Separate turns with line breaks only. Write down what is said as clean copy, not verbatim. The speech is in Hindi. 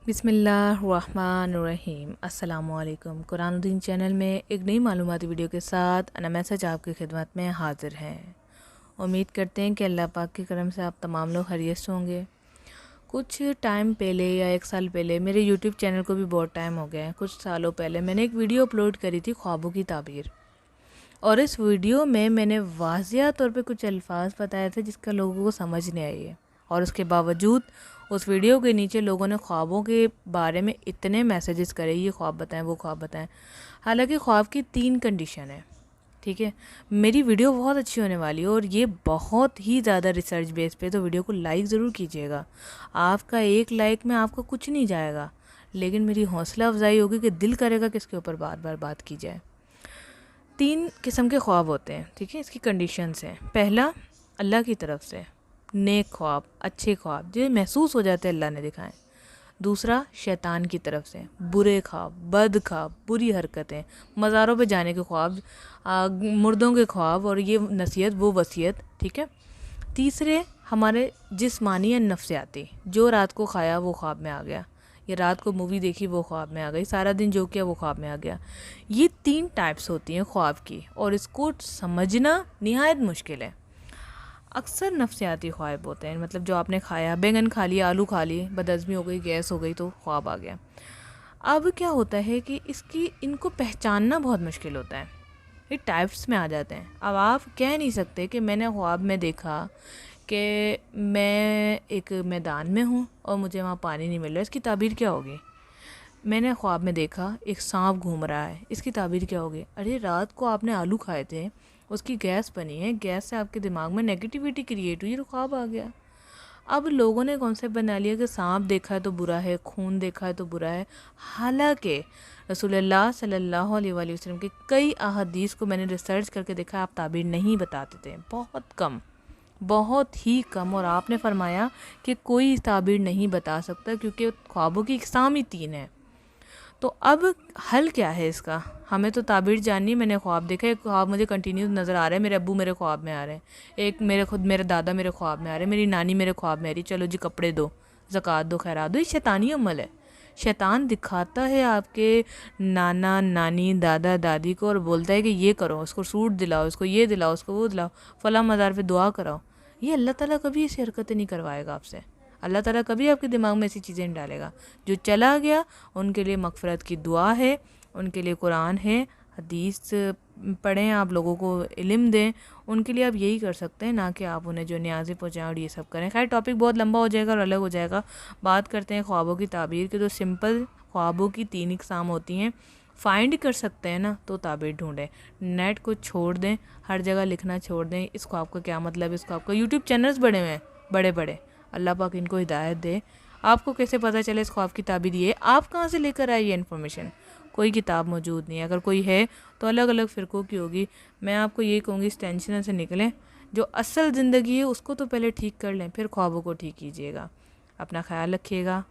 बिस्मिल्लाहिर्रहमानिर्रहीम। अस्सलामुअलैकुम। कुरानुद्दीन चैनल में एक नई मालूमाती वीडियो के साथ अना मैसेज आपकी खिदमत में हाजिर हैं। उम्मीद करते हैं कि अल्लाह पाक के करम से आप तमाम लोग खैरियत से होंगे। कुछ टाइम पहले या 1 साल पहले, मेरे यूट्यूब चैनल को भी बहुत टाइम हो गया है, कुछ सालों पहले मैंने एक वीडियो अपलोड करी थी ख्वाबों की ताबीर। और इस वीडियो में मैंने वाज़िया तौर पे कुछ अल्फाज बताए थे जिसका लोगों को समझ नहीं आई है, और उसके बावजूद उस वीडियो के नीचे लोगों ने ख्वाबों के बारे में इतने मैसेजेस करे, ये ख्वाब बताएं, वो ख्वाब बताएं। हालांकि ख्वाब की 3 कंडीशन है, ठीक है। मेरी वीडियो बहुत अच्छी होने वाली है और ये बहुत ही ज़्यादा रिसर्च बेस पे, तो वीडियो को लाइक ज़रूर कीजिएगा। आपका एक लाइक में आपका कुछ नहीं जाएगा, लेकिन मेरी हौसला अफजाई होगी कि दिल करेगा कि इसके ऊपर बार बार बात की जाए। 3 किस्म के ख्वाब होते हैं, ठीक है। इसकी कंडीशंस हैं। पहला, अल्लाह की तरफ से नेक ख्वाब, अच्छे ख्वाब जो महसूस हो जाते हैं अल्लाह ने दिखाएं। दूसरा, शैतान की तरफ से बुरे ख्वाब, बद ख्वाब, बुरी हरकतें, मज़ारों पे जाने के ख्वाब, मुर्दों के ख्वाब, और ये नसीहत वो वसीयत, ठीक है। तीसरे, हमारे जिस्मानी या नफ्सियाती, जो रात को खाया वो ख्वाब में आ गया, या रात को मूवी देखी वो ख्वाब में आ गई, सारा दिन जो किया वो ख्वाब में आ गया। ये 3 टाइप्स होती हैं ख्वाब की, और इसको समझना निहायत मुश्किल है। अक्सर नफ्सियाती ख्वाब होते हैं, मतलब जो आपने खाया, बैंगन खा लिया, आलू खा लिए, बदहज़मी हो गई, गैस हो गई, तो ख्वाब आ गया। अब क्या होता है कि इनको पहचानना बहुत मुश्किल होता है, ये टाइप्स में आ जाते हैं। अब आप कह नहीं सकते कि मैंने ख्वाब में देखा कि मैं एक मैदान में हूँ और मुझे वहाँ पानी नहीं मिल रहा, इसकी ताबीर क्या होगी। मैंने ख्वाब में देखा एक सांप घूम रहा है, इसकी ताबीर क्या होगी। अरे रात को आपने आलू खाए थे, उसकी गैस बनी है, गैस से आपके दिमाग में नेगेटिविटी क्रिएट हुई, तो ख्वाब आ गया। अब लोगों ने कॉन्सेप्ट बना लिया कि सांप देखा है तो बुरा है, खून देखा है तो बुरा है। हालांकि रसूलुल्लाह सल्लल्लाहु अलैहि वसल्लम के कई अहादीस को मैंने रिसर्च करके देखा, आप ताबीर नहीं बताते थे, बहुत कम, बहुत ही कम। और आपने फरमाया कि कोई ताबीर नहीं बता सकता, क्योंकि ख्वाबों की इकसाम ही 3 है। तो अब हल क्या है इसका। हमें तो ताबीर जाननी है। मैंने ख्वाब देखा है, ख्वाब मुझे कंटिन्यू नज़र आ रहा है, मेरे अब्बू मेरे ख्वाब में आ रहे हैं, एक मेरे दादा मेरे ख्वाब में आ रहे हैं, मेरी नानी मेरे ख्वाब में आ रही, चलो जी कपड़े दो, ज़कात दो, खैरात दो। ये शैतानी अमल है। शैतान दिखाता है आपके नाना नानी दादा दादी को और बोलता है कि ये करो, उसको सूट दिलाओ, उसको ये दिलाओ, उसको वो दिलाओ, फला मज़ार पे दुआ कराओ। ये अल्लाह ताला कभी ऐसी हरकतें नहीं करवाएगा आपसे। अल्लाह ताला कभी आपके दिमाग में ऐसी चीज़ें नहीं डालेगा। जो चला गया उनके लिए मग़फ़िरत की दुआ है, उनके लिए कुरान है, हदीस पढ़ें, आप लोगों को इल्म दें, उनके लिए आप यही कर सकते हैं, ना कि आप उन्हें जो न्याज़ें पहुँचाएँ और ये सब करें। खैर, टॉपिक बहुत लंबा हो जाएगा और अलग हो जाएगा। बात करते हैं ख्वाबों की ताबीर की। तो सिंपल ख्वाबों की 3 इकसाम होती हैं। फाइंड कर सकते हैं ना, तो ताबीर ढूंढें, नेट को छोड़ दें, हर जगह लिखना छोड़ दें इस ख्वाब का क्या मतलब, इस ख्वाब का। यूट्यूब चैनल्स बड़े हुए हैं, बड़े बड़े, अल्लाह पाक इनको हिदायत दे। आपको कैसे पता चले इस ख्वाब की ताबीर ये, आप कहाँ से लेकर आए ये इन्फॉर्मेशन। कोई किताब मौजूद नहीं है, अगर कोई है तो अलग अलग फ़िरक़ों की होगी। मैं आपको ये कहूँगी, इस टेंशन से निकलें, जो असल ज़िंदगी है उसको तो पहले ठीक कर लें, फिर ख्वाबों को ठीक कीजिएगा। अपना ख्याल रखिएगा।